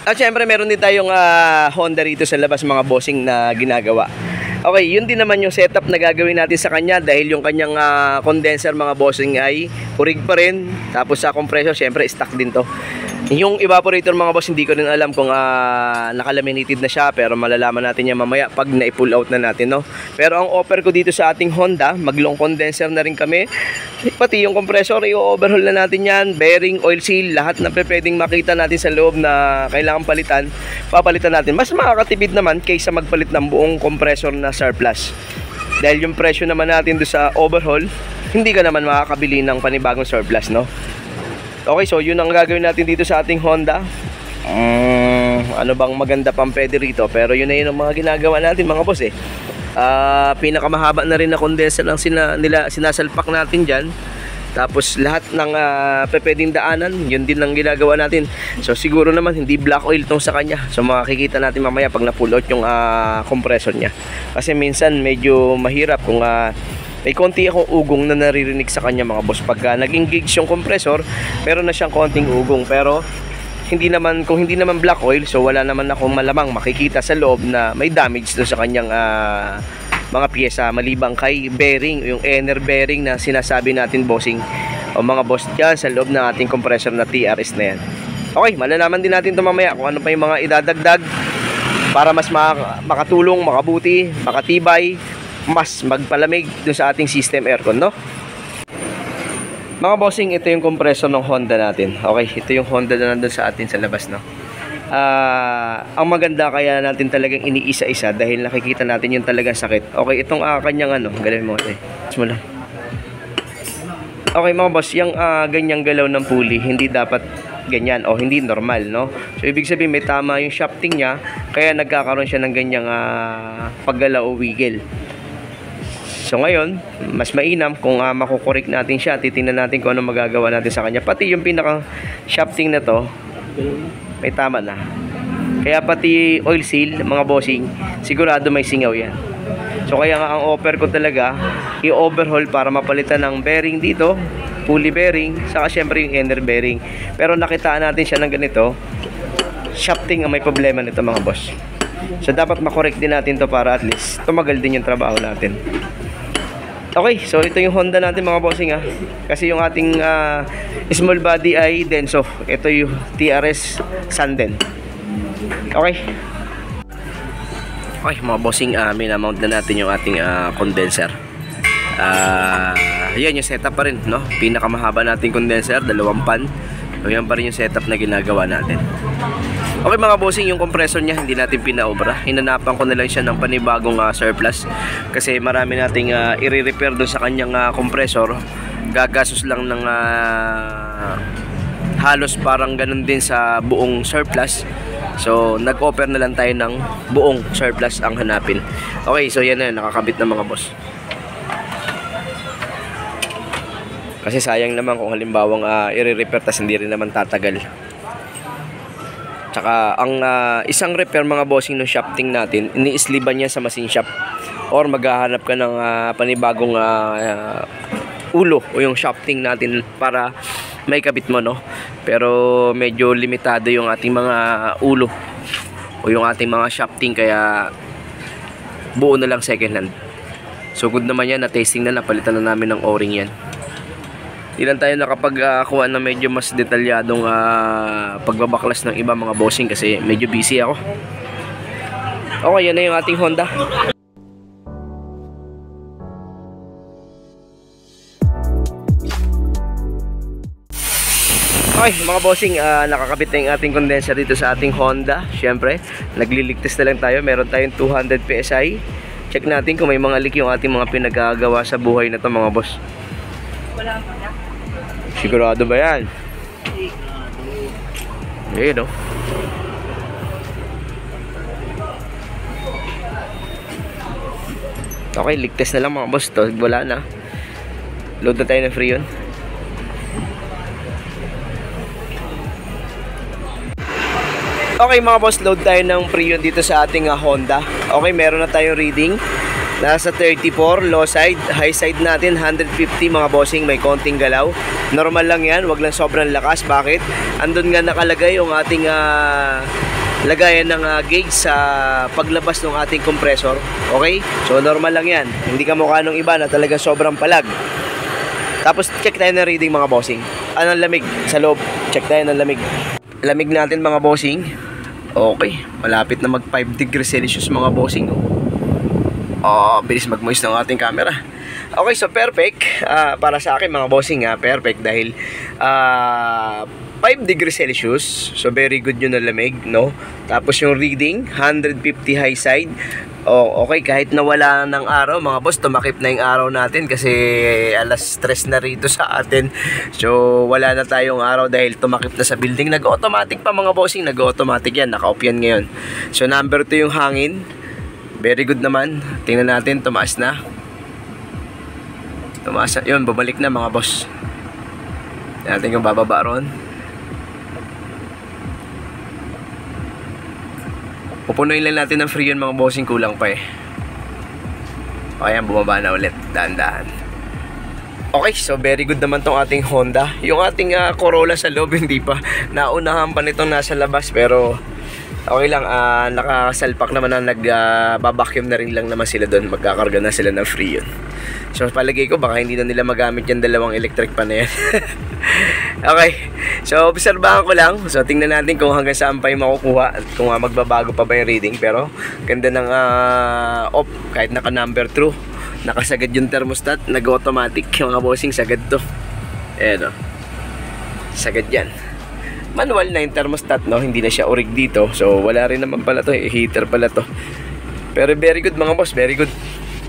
At syempre meron din tayong Honda rito sa labas mga bossing na ginagawa. Okay, yun din naman yung setup na gagawin natin sa kanya dahil yung kanyang condenser mga bossing ay urig pa rin. Tapos sa compressor syempre stock din to. Yung evaporator mga boss hindi ko rin alam kung nakalaminated na siya, pero malalaman natin yan mamaya pag na-pull out na natin, no? Pero ang offer ko dito sa ating Honda, mag-long condenser na rin kami. Pati yung compressor i-overhaul na natin yan, bearing, oil seal, lahat na pwedeng makita natin sa loob na kailangan palitan, papalitan natin. Mas makakatipid naman kaysa magpalit ng buong compressor na surplus. Dahil yung presyo naman natin do sa overhaul, hindi ka naman makakabili ng panibagong surplus, no? Okay, so yun ang gagawin natin dito sa ating Honda. Ano bang maganda pang pwede rito? Pero yun na yun ang mga ginagawa natin mga boss eh. Pinakamahaba na rin na condenser lang sinasalpak natin dyan. Tapos lahat ng pwedeng daanan, yun din ang ginagawa natin. So siguro naman hindi black oil tong sa kanya. So makikita natin mamaya pag na-pull out yung compressor niya. Kasi minsan medyo mahirap kung may konti akong ugong na naririnig sa kanya mga boss. Pagka nag-engage yung compressor, meron na siyang konting ugong. Pero kung hindi naman black oil, so wala naman akong malamang makikita sa loob na may damage doon sa kanyang mga pyesa, malibang kay bearing, yung inner bearing na sinasabi natin bossing o mga boss dyan sa loob ng ating compressor na TRS na yan. Okay, malalaman din natin ito mamaya kung ano pa yung mga idadagdag para mas makatulong, makabuti, makatibay, mas magpalamig dun sa ating system aircon, no? Mga bossing, ito yung compressor ng Honda natin. Okay, ito yung Honda na nandun sa atin sa labas, no? Ang maganda kaya natin talagang iniisa-isa dahil nakikita natin yung talagang sakit. Okay, itong kanyang galawin mo ito. Simula. Okay mga boss, yung ganyang galaw ng pulley, hindi dapat ganyan o hindi normal, no? So ibig sabihin may tama yung shafting niya, kaya nagkakaroon siya ng ganyang paggalaw o wiggle. So ngayon, mas mainam kung makukorek natin siya, titingnan natin kung ano magagawa natin sa kanya. Pati yung pinaka shafting na to, may tama na. Kaya pati oil seal, mga bossing, sigurado may singaw yan. So kaya nga ang offer ko talaga, i-overhaul para mapalitan ng bearing dito, pulley bearing, saka syempre yung inner bearing. Pero nakitaan natin siya ng ganito, shafting ang may problema nito mga boss. So dapat makorek din natin to para at least tumagal din yung trabaho natin. Okay, so ito yung Honda natin mga bossing kasi yung ating small body ay Denso. Ito yung TRS Sanden. Okay. Okay mga bossing, minamount na natin yung ating condenser. Yan yung setup pa rin, no? Pinakamahaba nating condenser, 2 pan. So yan pa rin yung setup na ginagawa natin. Okay mga bossing, yung compressor niya hindi natin pinaobra. Hinanapan ko na lang siya ng panibagong surplus kasi marami nating i-repair doon sa kanyang compressor. Gagastos lang ng halos parang ganun din sa buong surplus. So nag-offer na lang tayo ng buong surplus ang hanapin. Okay, so yan na, nakakabit na mga boss. Kasi sayang naman kung halimbawang i-repair tas hindi rin naman tatagal. Tsaka ang isang repair mga bossing ng shafting natin, ini-sliban niya sa machine shop or maghahanap ka ng panibagong ulo o yung shafting natin para may kabit mo, no? Pero medyo limitado yung ating mga ulo o yung ating mga shafting, kaya buo na lang second hand. So good naman yan, na testing na, napalitan na namin ng o-ring yan. Di lang tayo nakapagkuha ng medyo mas detalyadong pagbabaklas ng iba mga bossing kasi medyo busy ako. Okay, yan na yung ating Honda. Okay mga bossing, nakakabit na yung ating condenser dito sa ating Honda. Siyempre, nagliligtas na lang tayo. Meron tayong 200 PSI. Check natin kung may mga leak yung ating mga pinagagawa sa buhay na to mga boss. Sigurado ba yan? Ayun, no? Okay, ligtas na lang mga boss to. Wala na. Load na tayo ng Freon. Okay mga boss, load tayo ng Freon dito sa ating Honda. Okay, meron na tayong reading. Nasa 34, low side. High side natin, 150 mga bossing, may konting galaw. Normal lang yan, wag lang sobrang lakas. Bakit? Andun nga nakalagay yung ating lagayan ng gauge sa paglabas ng ating compressor. Okay? So normal lang yan. Hindi ka mukha nung iba na talaga sobrang palag. Tapos check tayo ng reading mga bossing. Anong lamig sa loob? Check tayo ng lamig. Lamig natin mga bossing. Okay, malapit na mag 5 degrees Celsius mga bossing. Bilis mag-moist ng ating camera. Okay, so perfect. Para sa akin mga bossing, perfect dahil 5 degrees Celsius. So very good yun na lamig, no? Tapos yung reading, 150 high side. Okay, kahit nawala ng araw, mga boss, tumakip na yung araw natin kasi alas 3 na rito sa atin. So wala na tayong araw dahil tumakip na sa building. Nag-automatic pa mga bossing, nag-automatic yan. Naka-off yan ngayon. So number 2 yung hangin. Very good naman. Tingnan natin, tumaas na. Tumaas na. Yun, babalik na mga boss. Tingnan natin yung bababa ron. Pupunuin lang natin ng free yun mga bossing, kulang pa eh. Okay, bumaba na ulit. Dahan-dahan. Okay, so very good naman tong ating Honda. Yung ating Corolla sa loob, hindi pa. Naunahan pa nitong nasa labas pero okay lang, nakasalpak naman na nag-vacuum na rin lang naman sila doon. Magkakarga na sila ng free yun. So palagay ko baka hindi na nila magamit yung dalawang electric pa na yan. Okay, so obserbahan ko lang. So tingnan natin kung hanggang saan pa yung makukuha at kung magbabago pa ba yung reading. Pero ganda ng off, kahit naka number 2. Nakasagad yung thermostat, nag-automatic yung mga bossing, sagad to. Ayan o, sagad yan. Manual na yung thermostat, no? Hindi na siya orig dito. So wala rin naman pala to, heater pala to. Pero very good mga boss, very good.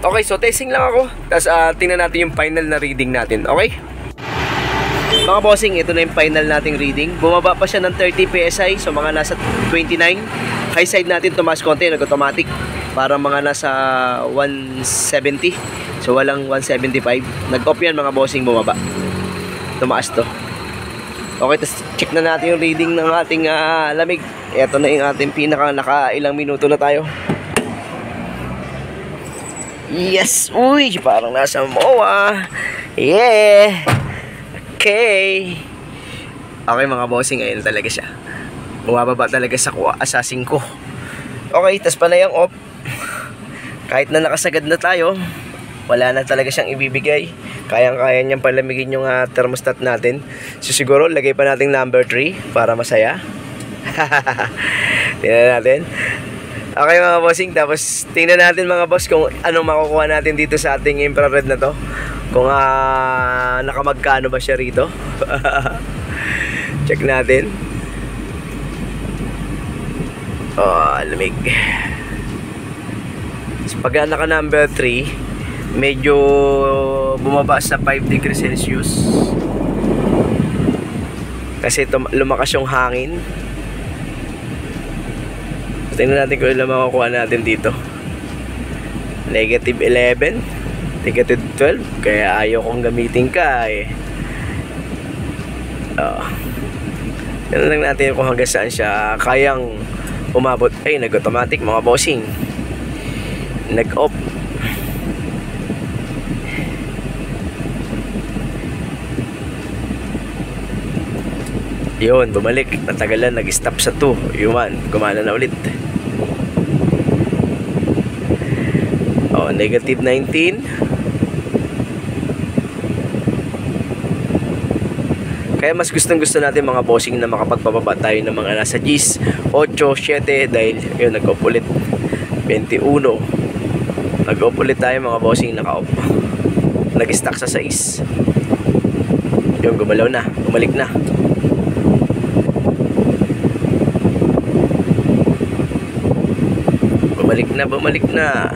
Okay, so testing lang ako. Tapos tingnan natin yung final na reading natin. Okay? Mga bossing, ito na yung final nating reading. Bumaba pa siya ng 30 PSI. So mga nasa 29. High side natin tumaas konti, nag-automatic. Para mga nasa 170. So walang 175. Nag-off yan mga bossing, bumaba. Tumaas to. Okay, tapos check na natin yung reading ng ating lamig. Ito na yung ating naka-ilang minuto na tayo. Yes! Uy! Parang nasa MOA! Yeah! Okay! Okay mga bossing, ngayon talaga siya. Bumababa talaga sa 5. Okay, tas pala yung off. Kahit na nakasagad na tayo, wala na talaga siyang ibibigay. Kayang-kaya niyang palamigin yung thermostat natin. So siguro, lagay pa natin number 3 para masaya. Tingnan natin. Okay mga bossing, tapos tingnan natin mga boss kung anong makukuha natin dito sa ating infrared na to. Kung nakamagkano ba siya rito. Check natin. Lamig. So, pag naka number 3, medyo bumaba sa 5 degrees Celsius. Kasi lumakas yung hangin. Tingnan natin kung ilan makukuha natin dito. Negative 11, negative 12. Kaya ayaw kong gamitin ka eh. Tingnan lang natin kung hanggang saan siya kayang umabot. Ay, nag-automatic mga bossing. Nag-off. Yun, bumalik. Natagalan, nag-stop sa 2. Yun, gumana na ulit. Negative 19. Kaya mas gustong-gusto natin mga bossing na makapagpababa tayo ng mga nasa Gs 8, 7 dahil yun, nag-off ulit 21. Nag-off ulit tayo mga bossing, naka-off. Nag-stack sa 6. Yun, gumalaw na, bumalik na. Bumalik na.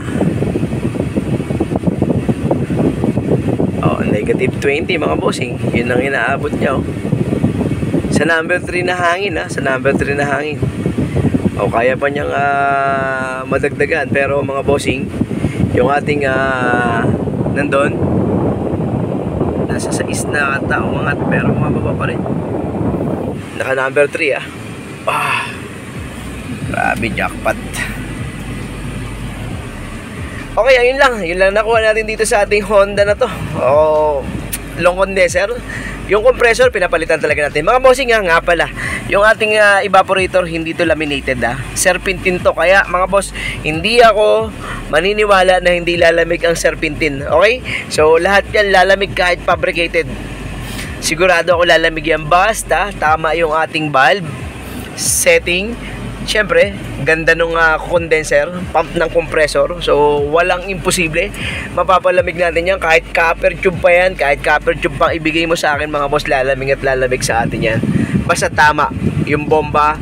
Negative 20 mga bossing. Yun ang inaabot niya. Sa number 3 na hangin Sa number 3 na hangin. Kaya pa niyang madagdagan. Pero mga bossing, yung ating nandun, nasa 6 na tao umangat. Pero mababa pa rin. Naka number 3 Grabe, jackpot. Okay, ayun lang. Yun lang nakuha natin dito sa ating Honda na to. Long condenser. Yung compressor, pinapalitan talaga natin. Mga bossing nga pala, yung ating evaporator, hindi to laminated serpentine to. Kaya mga boss, hindi ako maniniwala na hindi lalamig ang serpentine. Okay? So, lahat yan lalamig kahit fabricated. Sigurado ako lalamig yan. Basta, tama yung ating valve setting. Siyempre, ganda nung condenser, pump ng compressor. So, walang imposible. Mapapalamig natin yan. Kahit copper tube pa yan, kahit copper tube pang ibigay mo sa akin, mga boss, lalamig at lalamig sa atin yan. Basta tama. Yung bomba,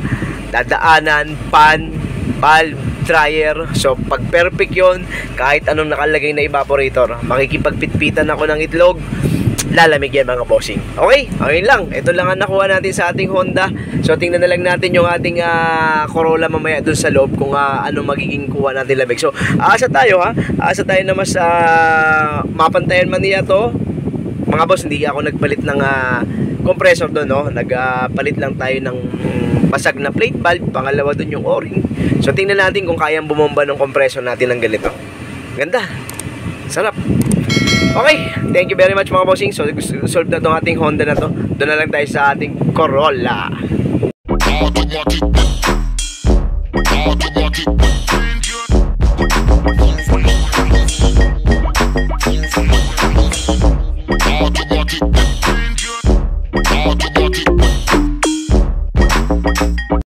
dadaanan, pan, valve, dryer. So, pag perfect yun, kahit anong nakalagay na evaporator, makikipagpitpitan ako ng itlog, lalamig yan mga bossing. Okay? Ayun lang. Ito lang ang nakuha natin sa ating Honda. So, tingnan na lang natin yung ating Corolla mamaya dun sa loob kung ano magiging kuha natin lamig. So, aasa tayo Aasa tayo na mas mapantayan man niya to. Mga boss, hindi ako nagpalit ng compressor doon, no? Nagpalit lang tayo ng basag na plate valve. Pangalawa doon yung o-ring. So, tingnan natin kung kayang bumomba ng compressor natin ng ganito. Ganda. Sarap. Okay, thank you very much mga bossing. So, solve na itong ating Honda na to. Doon na lang tayo sa ating Corolla.